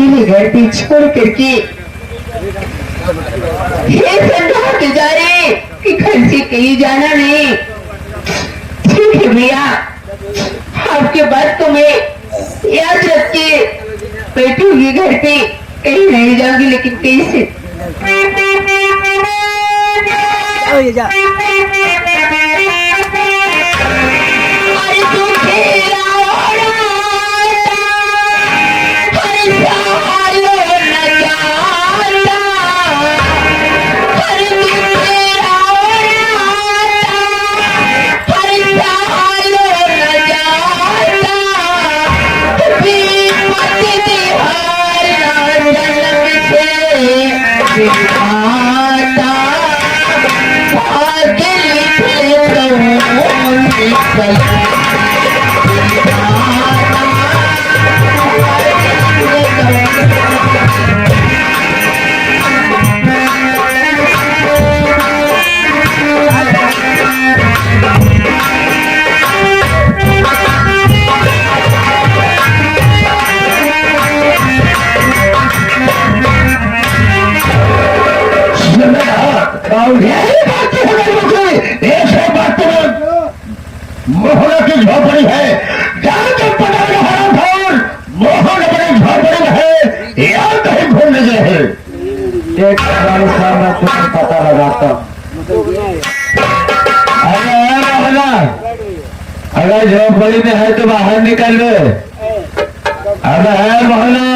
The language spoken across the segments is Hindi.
अकेले घर पे छोड़ करके ये समझा के जा रहे कि घर से कहीं जाना नहीं। ठीक है भैया, आपके बात तो मैं याद रख के बैठूंगी घर पे, कहीं नहीं जाऊंगी, लेकिन कैसे? मोहना की झोपड़ी है, जाकर पता लगा था। मोहन अपनी झोपड़ी है या कहीं घूमने गए हैं? एक मैं तुम्हें पता लगाता हूँ। अगर झोपड़ी में है तो बाहर निकल लो। अगर है मोहना,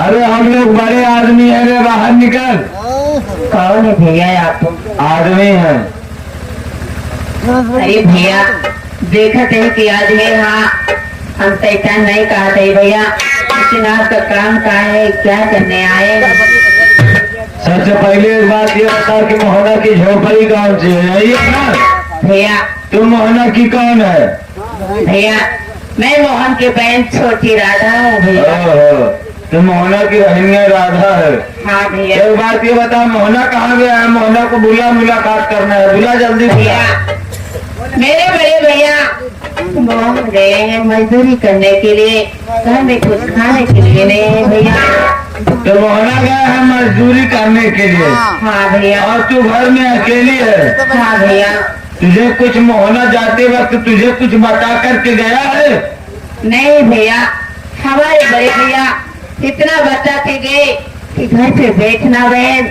अरे हम लोग बड़े आदमी है रे, बाहर निकल। कौन है भैया आप? आदमी है। अरे भैया, देखा थे कि आदमी, हाँ हम शैतान नहीं कहा थे भैया, लेकिन आपका काम क्या है, क्या करने आए? सबसे पहले एक बात ये बता कि मोहना की झोपड़ी कौन सी है? ये ना भैया, तुम मोहना की कौन है? भैया मैं मोहन की बहन छोटी राधा हूँ भैया। तुम मोहना की बहनिया राधा है? हाँ भैया। एक बात ये बता, मोहना कहाँ गया है? मोहना को मुलाकात करना है, बुला जल्दी भैया। मेरे बड़े भैया मोहन गए हैं मजदूरी करने के लिए, घर में कुछ खाने के लिए नहीं है भैया। तो मोहना गया है मजदूरी करने के लिए? हाँ भैया। और तू घर में अकेली है? हाँ भैया। तुझे कुछ मोहना जाते वक्त तुझे कुछ बता करके गया है? नहीं भैया, हमारे बड़े भैया इतना बता के गए कि घर पे बैठना बहन,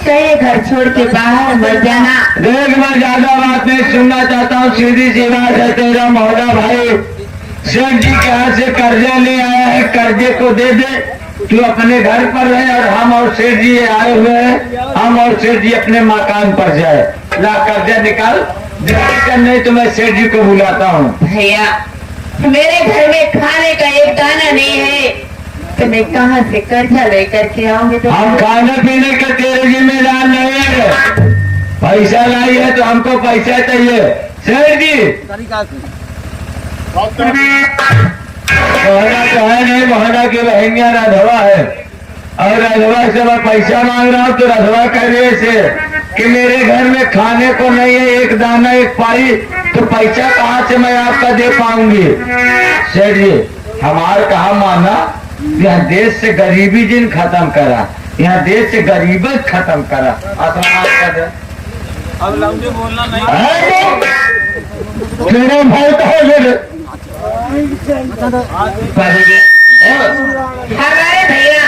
कहीं घर छोड़ के बाहर मत जाना। देख, मैं ज्यादा बात नहीं सुनना चाहता हूँ, सीधी सी बात है। तेरा मोहना भाई सेठ जी के हाथ से कर्जा ले आया है, कर्जे को दे दे, तू अपने घर पर रहे और हम और सेठ जी आए हुए हैं, हम और सेठ जी अपने मकान पर जाए। ला कर्जा निकाल, नहीं तो मैं सेठ जी को बुलाता हूँ। भैया मेरे घर में खाने का एक दाना नहीं है, तो मैं कहाँ से कर्जा लेकर के आऊंगी? तो हम खाने पीने के तेरे जिम्मेदार नहीं है। पैसा लाई है तो हमको पैसा चाहिए। सेठ जी मोहना तो है नहीं, मोहना की बहनिया राधवा है, और राधवा से मैं पैसा मांग रहा हूँ तो राधवा कह रही है कि मेरे घर में खाने को नहीं है एक दाना एक पाई, तो पैसा कहाँ से मैं आपका दे पाऊंगी? सेठ जी हमार कहा माना, यहाँ देश से गरीबी जिन खत्म करा, यहाँ देश से गरीबी खत्म करा। अब लंबे बोलना नहीं। तेरे भाई कहो हमारे भैया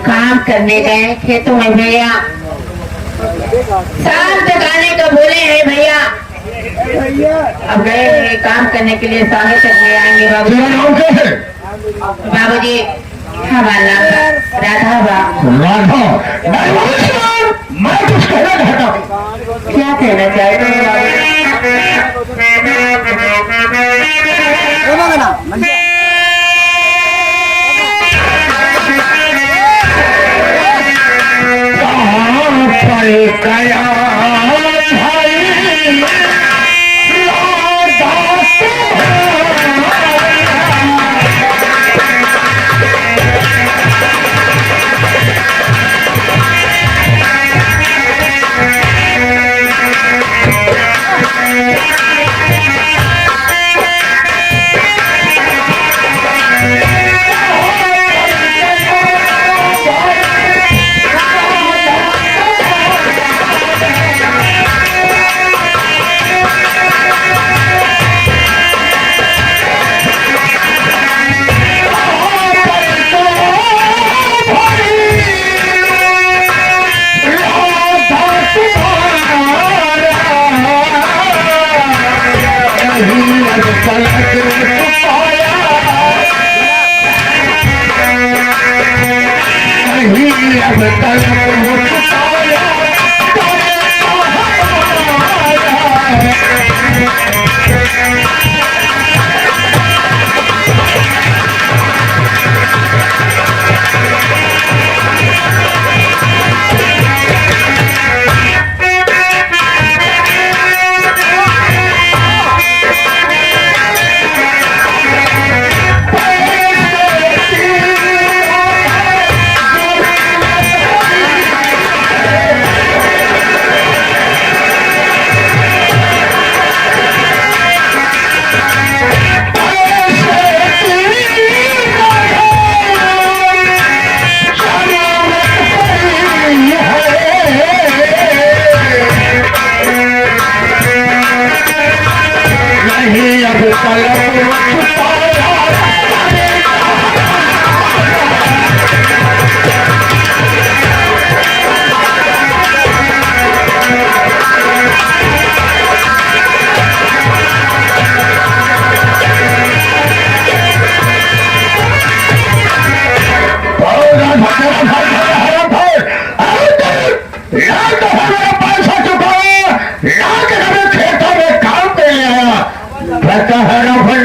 काम करने गए खेतों में भैया, साग जगाने का बोले हैं भैया। अब गए हैं काम करने के लिए, सागे तक ले आएंगे बाबू। बाबूजी हमारा नाम राधा राधा, मैं कुछ कहना चाहता हूँ। क्या कहना चाहते हैं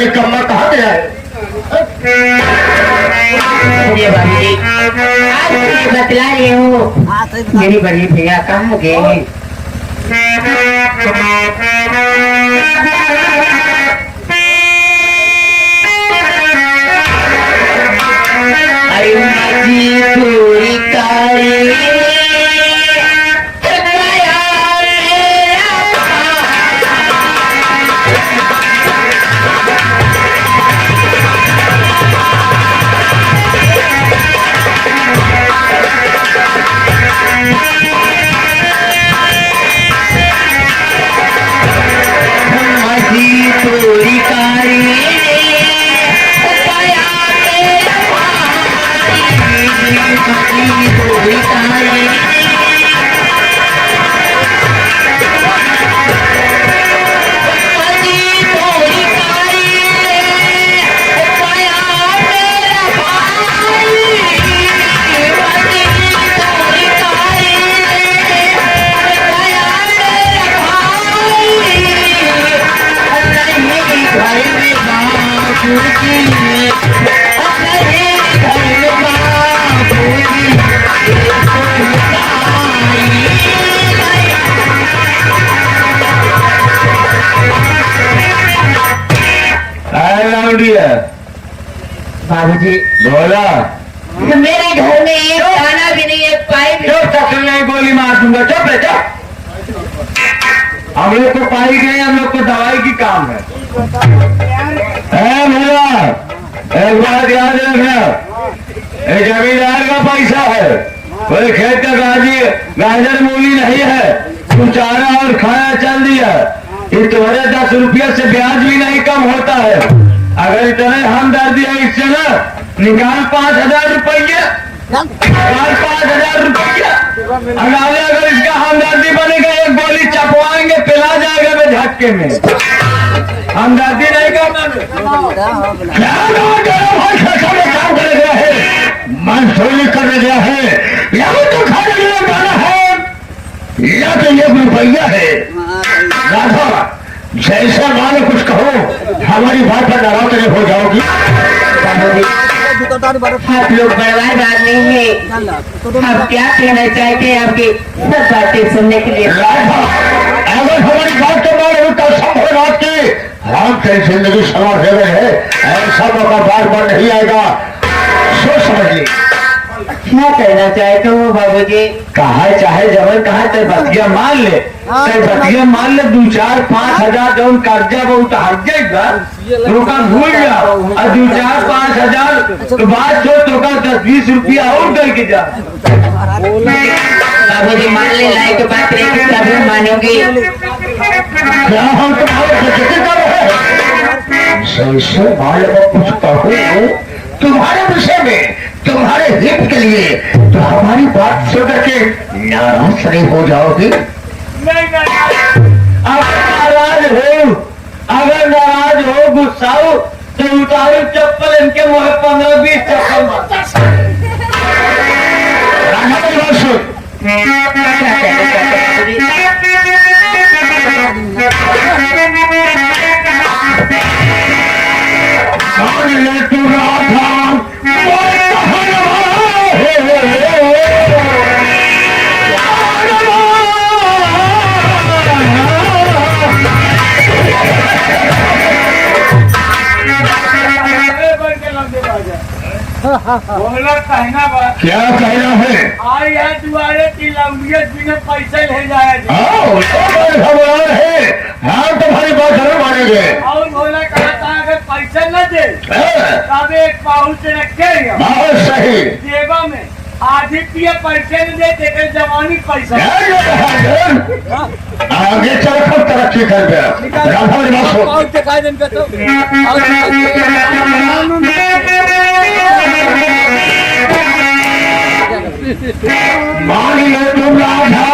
निकम्मा कहाँ गया है? अरे बाबू जी आज तो ये बतला रहे हो मेरी बड़ी भैया कहाँ हो गए? अरे माझी चोरी कारी बाबूजी बोला मेरे घर में एक खाना भी नहीं है, पाई भी चुप तक नहीं, गोली मार दूंगा। चुप है चुप। हम लोग को पाई गए, हम लोग को दवाई की काम है। भैया एक बात याद रखना, ये जमींदार का पैसा है, कोई खेत का गाजर मूली नहीं है। तू चारा और खाना चल दिया, ये तुम्हारे 10 रुपया से ब्याज भी नहीं कम होता है। अगर इतने हमदर्दी है इससे ना, निकाल 5,000 रुपये, 5,000 रुपया। अगर इसका हमदर्दी बनेगा, एक गोली चपवाएंगे, पिला जाएगा मैं झटके में। हमदर्दी नहीं करना काम कर गया है, मंसूरी करने गया है, या तो खाने के लिए जाना है, या तो 1 रुपया है। राधा जैसा मानो कुछ कहो, हमारी बात पर नाराज नहीं हो जाओगी। आप लोग बड़वार आदमी हैं, आप क्या कहना चाहते हैं? आपकी सब बातें सुनने के लिए। राधा अगर हमारी बात तो मानो तो संभव बात की हम तेरी जिंदगी संवार दे रहे हैं, ऐसा मौका बार बार नहीं आएगा, सोच समझ ली। क्या कहना चाहते हो बाबूजी? कहा चाहे जबन कहा तेरे बतिया मान ले, तेरे बतिया मान ले, 2-4-5 हजार जो कर्जा वो उतार जाएगा, तो का भूल गया। और 2-4-5 हजार तो बात सोच, तो का 10-20 रुपया और करके जा। बाबूजी मान ले, लाई तो बात नहीं, तभी मानोगे। क्या हम तुम्हारे जिक्र कर रहे हैं? जैसे मालूम कुछ कहूँ तुम्हारे विषय में, तुम्हारे हित के लिए, तो हमारी बात सुन करके नाराज नहीं हो जाओगी? अगर नाराज हो, गुस्सा हो, तो उतारू चप्पल, इनके मुँह 15-20 चप्पल मार। क्या कहना है? आई है दुआरे की लंबियत बिना पैसे ले जाया है, हम तुम्हारी बात जरूर मानेंगे। और बोला कहा था अगर पैसे न दे तब एक पाहुल से रखेगा बहुत सही। जेबा में आधी पिए पैसे न दे, देखे जवानी पैसा आगे चल कर तरक्की कर गया। मान लो तुम राधा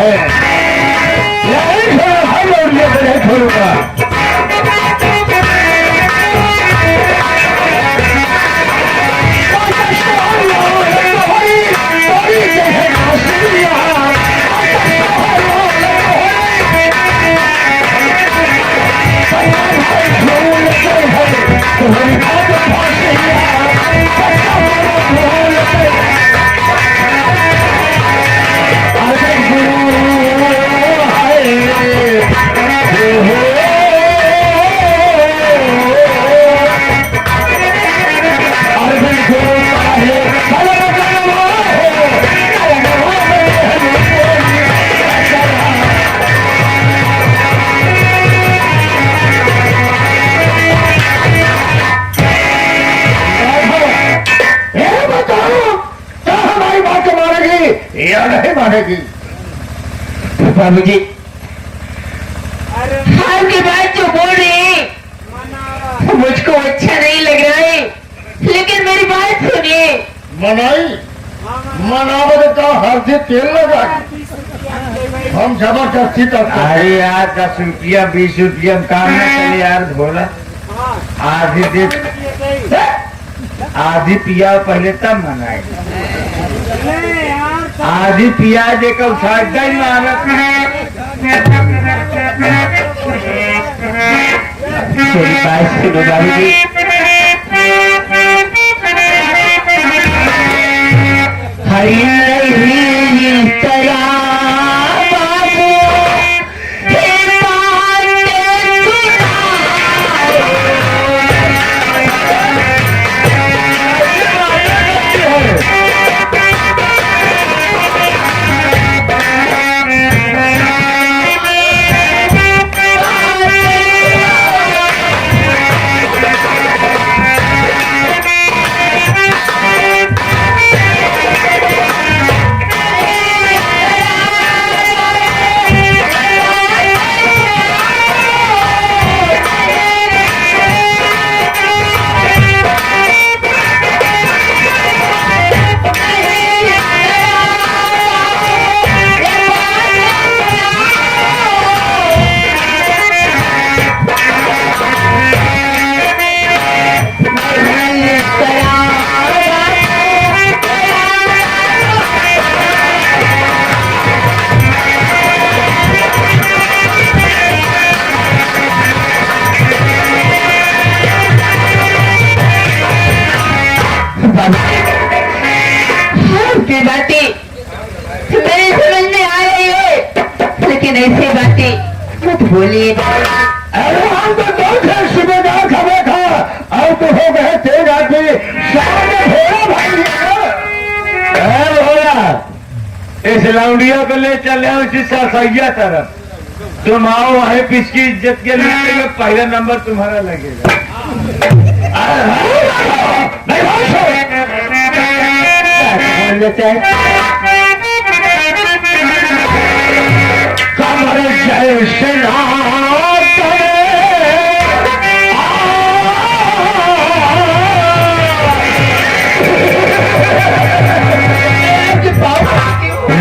है, यही हम और ये नहीं छोड़ूंगा। या नहीं मानेगी? बाबूजी, आपकी बात जो बोल रहे हैं मुझको अच्छा नहीं लग रहा है, लेकिन मेरी बात सुनिए। मनाई मनावत का हल्दी तेल लगा, हम जबरदस्ती करते हैं। अरे यार 10 रुपया 20 रुपया में काम न चले यार, भोला आधी दे, आधी पिया पहले तब मनाए, आधी पिया देकर साठ ही मारत। मेरी बात सुनो बाबूजी, हरी नहीं तया बाबू, हे बात आपकी बातें मेरे समझ में आ रही है, लेकिन ऐसी बातें मत बोलिए। अरे हम तो दो थे सुबेदार खबे खा, अब तो हो गए तेज आदमी, शाम में भोला भाई भोला इस लौंडिया को ले चले उसी सरसैया तरफ, तुम आओ वहीं पिछकी इज्जत के लिए पहला नंबर तुम्हारा लगेगा। कमर जैसे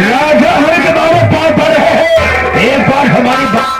राजा हमारे के बारे पार पर है, एक बार हमारी बात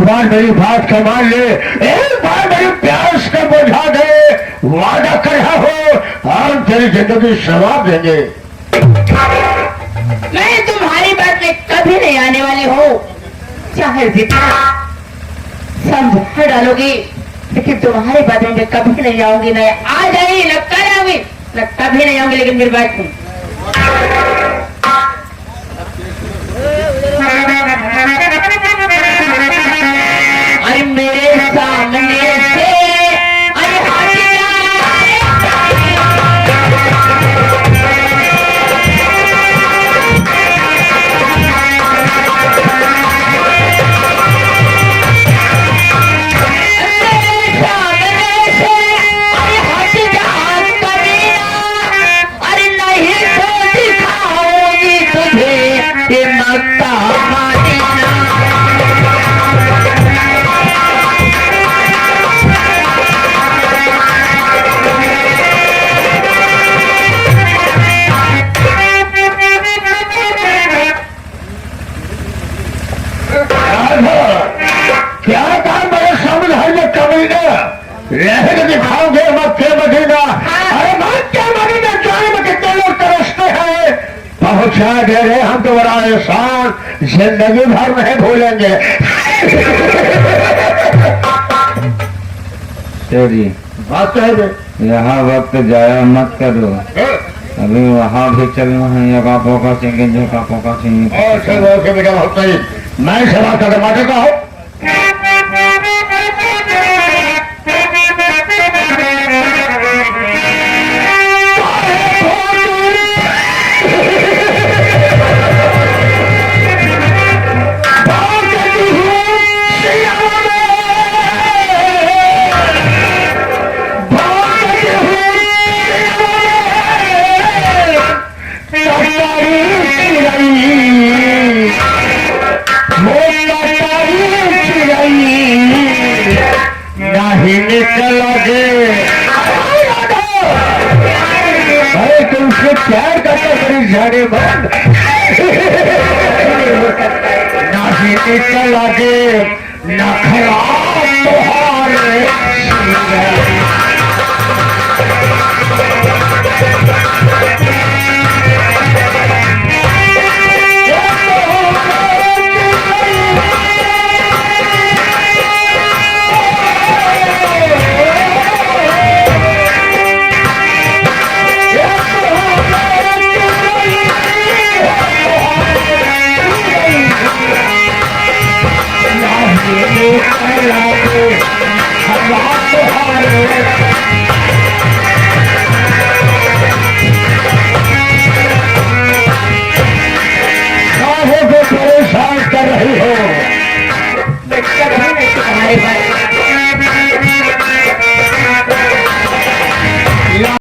बार मेरी बात का मान ले, एक बार मेरी प्यास का बुझा दे, वादा कर रहा हो हम तेरी जिंदगी सवार देंगे। मैं तुम्हारी बात में कभी नहीं आने वाली हूँ, चाहे जितना समझा डालोगी, लेकिन तुम्हारी बात में मैं कभी नहीं आऊंगी। न आज आई, न कल आऊंगी, न कभी नहीं आऊंगी। लेकिन मेरी बात सुन, अरे मेरे सामने से अरे हट जा। अरे नहीं तो दिखाऊंगी तुझे ये मक्का मदीना। क्या काम मेरे समझ में कमी न रहने दिखाओगे मक्के मदीना। अरे मक्के मदीना जाने में कितने लोग तरसते हैं, पहुंचा दे रहे हम तो बड़ा एहसान जिंदगी भर नहीं भूलेंगे। तेरी बात तो है बे। यहाँ वक्त जाया मत करो, अभी वहाँ भी चलना है। या का पोका सिंह जो का पोका सिंह और सब ओके बेटा होता ही मैं सेवा कर माटे का हूँ। नहीं निकलोगे, अरे तुमसे प्यार करते मेरी जाने बंद। नहीं निकलोगे नखरा तुम्हारे Allah